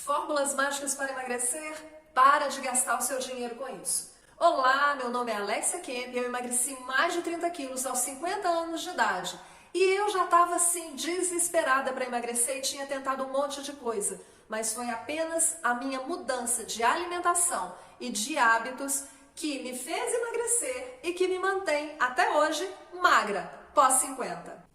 Fórmulas mágicas para emagrecer? Para de gastar o seu dinheiro com isso. Olá, meu nome é Alexia Kemp e eu emagreci mais de 30 quilos aos 50 anos de idade. E eu já estava assim desesperada para emagrecer e tinha tentado um monte de coisa. Mas foi apenas a minha mudança de alimentação e de hábitos que me fez emagrecer e que me mantém até hoje magra, pós 50.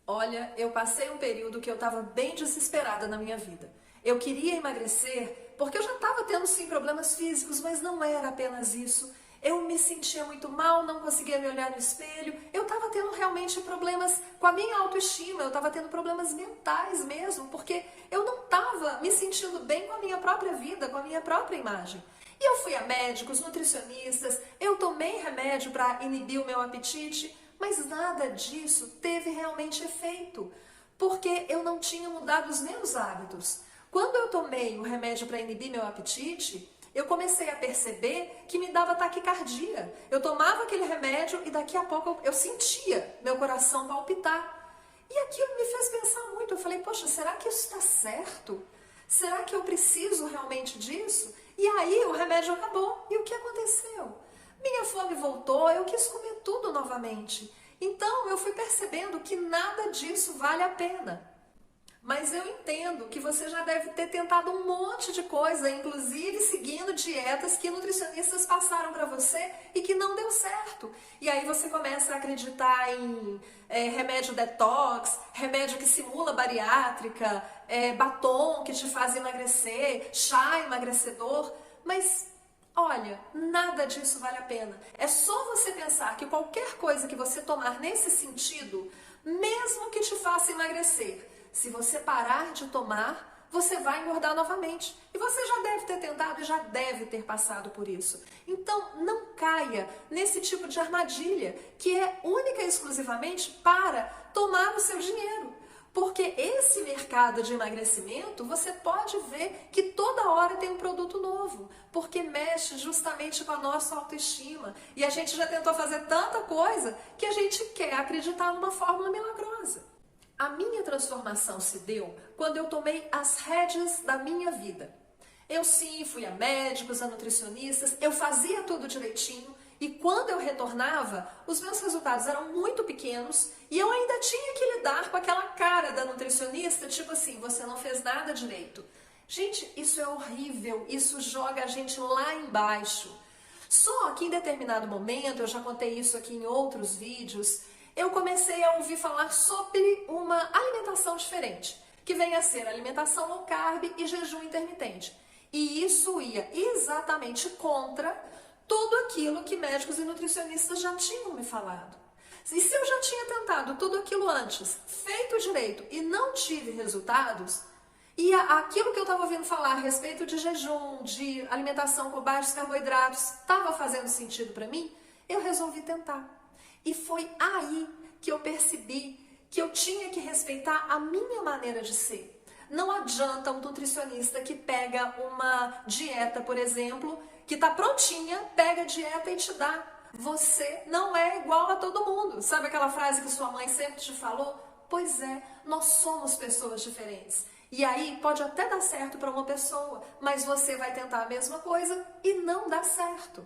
Olha, eu passei um período que eu estava bem desesperada na minha vida. Eu queria emagrecer porque eu já estava tendo sim problemas físicos, mas não era apenas isso. Eu me sentia muito mal, não conseguia me olhar no espelho. Eu estava tendo realmente problemas com a minha autoestima, eu estava tendo problemas mentais mesmo, porque eu não estava me sentindo bem com a minha própria vida, com a minha própria imagem. E eu fui a médicos, nutricionistas, eu tomei remédio para inibir o meu apetite, mas nada disso teve realmente efeito, porque eu não tinha mudado os meus hábitos. Quando eu tomei o remédio para inibir meu apetite, eu comecei a perceber que me dava taquicardia. Eu tomava aquele remédio e daqui a pouco eu sentia meu coração palpitar. E aquilo me fez pensar muito. Eu falei, poxa, será que isso está certo? Será que eu preciso realmente disso? E aí o remédio acabou. E o que aconteceu? Minha fome voltou, eu quis comer tudo novamente. Então eu fui percebendo que nada disso vale a pena. Mas eu entendo que você já deve ter tentado um monte de coisa, inclusive seguindo dietas que nutricionistas passaram para você e que não deu certo. E aí você começa a acreditar em remédio detox, remédio que simula bariátrica, batom que te faz emagrecer, chá emagrecedor, mas olha, nada disso vale a pena. É só você pensar que qualquer coisa que você tomar nesse sentido, mesmo que te faça emagrecer, se você parar de tomar, você vai engordar novamente. E você já deve ter tentado e já deve ter passado por isso. Então, não caia nesse tipo de armadilha que é única e exclusivamente para tomar o seu dinheiro. Porque esse mercado de emagrecimento, você pode ver que toda hora tem um produto novo, porque mexe justamente com a nossa autoestima. E a gente já tentou fazer tanta coisa que a gente quer acreditar numa fórmula milagrosa. A minha transformação se deu quando eu tomei as rédeas da minha vida. Eu sim, fui a médicos, a nutricionistas, eu fazia tudo direitinho e quando eu retornava, os meus resultados eram muito pequenos e eu ainda tinha que lidar com aquela cara da nutricionista, tipo assim, você não fez nada direito. Gente, isso é horrível, isso joga a gente lá embaixo. Só que em determinado momento, eu já contei isso aqui em outros vídeos, eu comecei a ouvir falar sobre uma alimentação diferente, que vem a ser alimentação low carb e jejum intermitente. E isso ia exatamente contra tudo aquilo que médicos e nutricionistas já tinham me falado. E se eu já tinha tentado tudo aquilo antes, feito direito e não tive resultados, e aquilo que eu estava ouvindo falar a respeito de jejum, de alimentação com baixos carboidratos, estava fazendo sentido para mim, eu resolvi tentar. E foi aí que eu percebi que eu tinha que respeitar a minha maneira de ser. Não adianta um nutricionista que pega uma dieta, por exemplo, que está prontinha, pega a dieta e te dá. Você não é igual a todo mundo. Sabe aquela frase que sua mãe sempre te falou? Pois é, nós somos pessoas diferentes. E aí pode até dar certo para uma pessoa, mas você vai tentar a mesma coisa e não dá certo.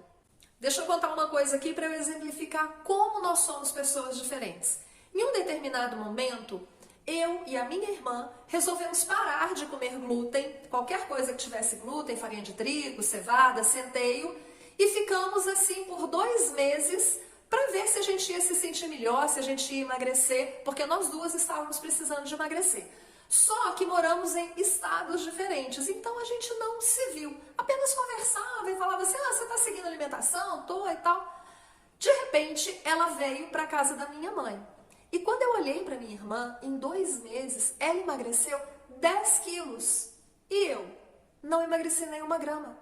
Deixa eu contar uma coisa aqui para eu exemplificar como nós somos pessoas diferentes. Em um determinado momento, eu e a minha irmã resolvemos parar de comer glúten, qualquer coisa que tivesse glúten, farinha de trigo, cevada, centeio, e ficamos assim por 2 meses para ver se a gente ia se sentir melhor, se a gente ia emagrecer, porque nós duas estávamos precisando de emagrecer. Só que moramos em estados diferentes, então a gente não se viu. Apenas conversava e falava assim, você está seguindo alimentação? Tô e tal. De repente, ela veio para casa da minha mãe. E quando eu olhei para minha irmã, em 2 meses, ela emagreceu 10 quilos. E eu não emagreci nenhuma grama.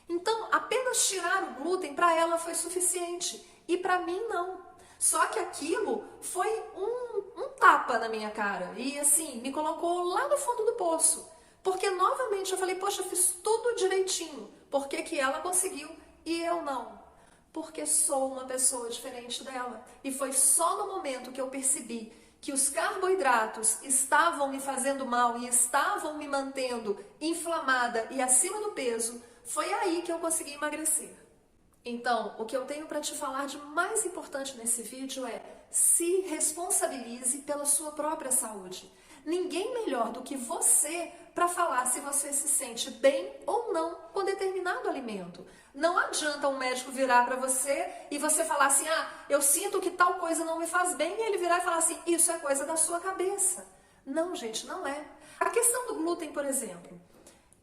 Então, apenas tirar o glúten para ela foi suficiente. E para mim, não. Só que aquilo foi um tapa na minha cara e assim, me colocou lá no fundo do poço. Porque novamente eu falei, poxa, eu fiz tudo direitinho. Por que que ela conseguiu e eu não? Porque sou uma pessoa diferente dela. E foi só no momento que eu percebi que os carboidratos estavam me fazendo mal e estavam me mantendo inflamada e acima do peso, foi aí que eu consegui emagrecer. Então, o que eu tenho para te falar de mais importante nesse vídeo é: se responsabilize pela sua própria saúde. Ninguém melhor do que você para falar se você se sente bem ou não com determinado alimento. Não adianta um médico virar para você e você falar assim: eu sinto que tal coisa não me faz bem, e ele virar e falar assim: isso é coisa da sua cabeça. Não, gente, não é. A questão do glúten, por exemplo.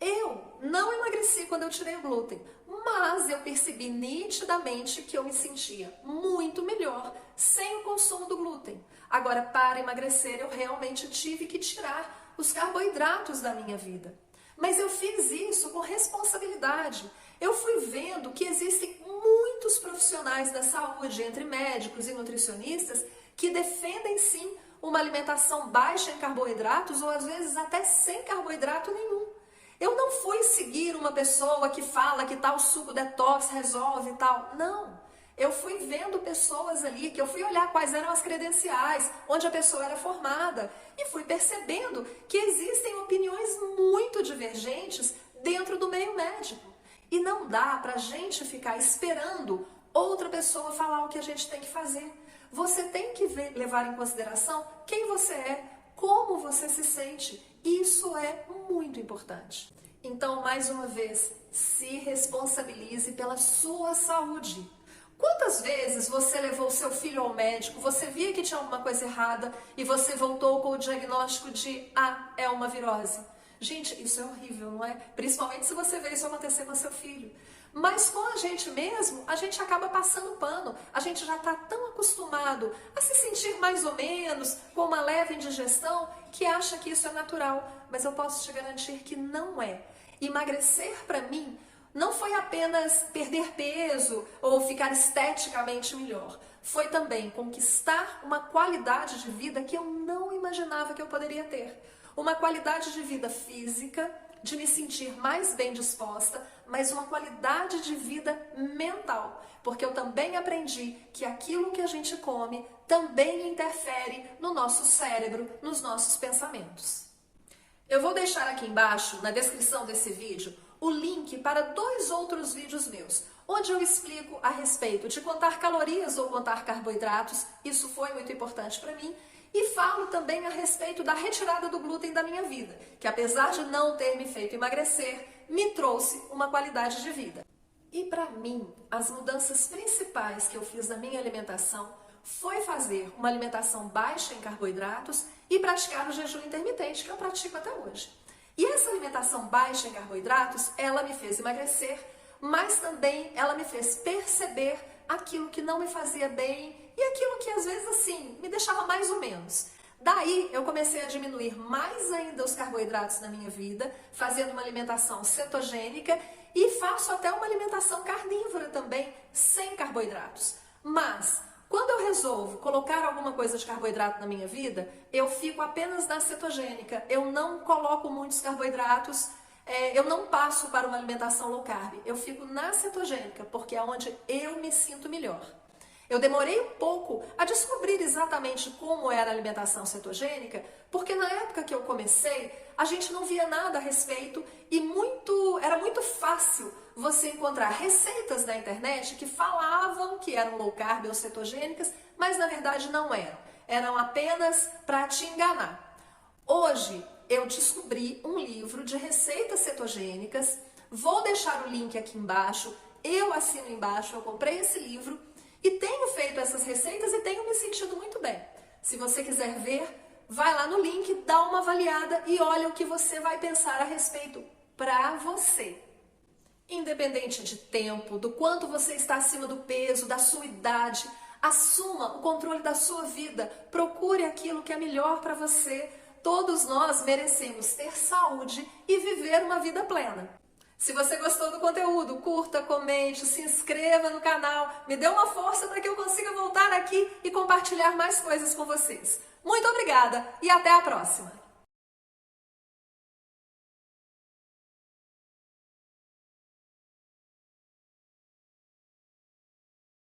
Eu não emagreci quando eu tirei o glúten, mas eu percebi nitidamente que eu me sentia muito melhor sem o consumo do glúten. Agora, para emagrecer, eu realmente tive que tirar os carboidratos da minha vida. Mas eu fiz isso com responsabilidade. Eu fui vendo que existem muitos profissionais da saúde, entre médicos e nutricionistas, que defendem sim uma alimentação baixa em carboidratos ou às vezes até sem carboidrato nenhum. Eu não fui seguir uma pessoa que fala que tal suco detox resolve e tal. Não. Eu fui vendo pessoas ali, que eu fui olhar quais eram as credenciais, onde a pessoa era formada, e fui percebendo que existem opiniões muito divergentes dentro do meio médico. E não dá pra gente ficar esperando outra pessoa falar o que a gente tem que fazer. Você tem que levar em consideração quem você é, como você se sente. Isso é muito importante. Então, mais uma vez, se responsabilize pela sua saúde. Quantas vezes você levou seu filho ao médico, você via que tinha alguma coisa errada e você voltou com o diagnóstico de é uma virose? Gente, isso é horrível, não é? Principalmente se você vê isso acontecer com seu filho. Mas com a gente mesmo, a gente acaba passando pano. A gente já está tão acostumado a se sentir mais ou menos, com uma leve indigestão, que acha que isso é natural. Mas eu posso te garantir que não é. Emagrecer para mim não foi apenas perder peso ou ficar esteticamente melhor. Foi também conquistar uma qualidade de vida que eu não imaginava que eu poderia ter. Uma qualidade de vida física, de me sentir mais bem disposta, mas uma qualidade de vida mental. Porque eu também aprendi que aquilo que a gente come também interfere no nosso cérebro, nos nossos pensamentos. Eu vou deixar aqui embaixo, na descrição desse vídeo, o link para 2 outros vídeos meus, onde eu explico a respeito de contar calorias ou contar carboidratos. Isso foi muito importante para mim. E falo também a respeito da retirada do glúten da minha vida, que apesar de não ter me feito emagrecer, me trouxe uma qualidade de vida. E para mim, as mudanças principais que eu fiz na minha alimentação foi fazer uma alimentação baixa em carboidratos e praticar o jejum intermitente, que eu pratico até hoje. E essa alimentação baixa em carboidratos, ela me fez emagrecer, mas também ela me fez perceber aquilo que não me fazia bem e aquilo que às vezes assim me deixava mais ou menos. Daí eu comecei a diminuir mais ainda os carboidratos na minha vida, fazendo uma alimentação cetogênica e faço até uma alimentação carnívora também, sem carboidratos. Mas quando eu resolvo colocar alguma coisa de carboidrato na minha vida, eu fico apenas na cetogênica, eu não coloco muitos carboidratos. Eu não passo para uma alimentação low carb, eu fico na cetogênica, porque é onde eu me sinto melhor. Eu demorei um pouco a descobrir exatamente como era a alimentação cetogênica, porque na época que eu comecei, a gente não via nada a respeito e era muito fácil você encontrar receitas na internet que falavam que eram low carb ou cetogênicas, mas na verdade não eram. Eram apenas para te enganar. Hoje, eu descobri um livro de receitas cetogênicas, vou deixar o link aqui embaixo, eu assino embaixo, eu comprei esse livro e tenho feito essas receitas e tenho me sentido muito bem. Se você quiser ver, vai lá no link, dá uma avaliada e olha o que você vai pensar a respeito para você. Independente de tempo, do quanto você está acima do peso, da sua idade, assuma o controle da sua vida, procure aquilo que é melhor para você. Todos nós merecemos ter saúde e viver uma vida plena. Se você gostou do conteúdo, curta, comente, se inscreva no canal, me dê uma força para que eu consiga voltar aqui e compartilhar mais coisas com vocês. Muito obrigada e até a próxima!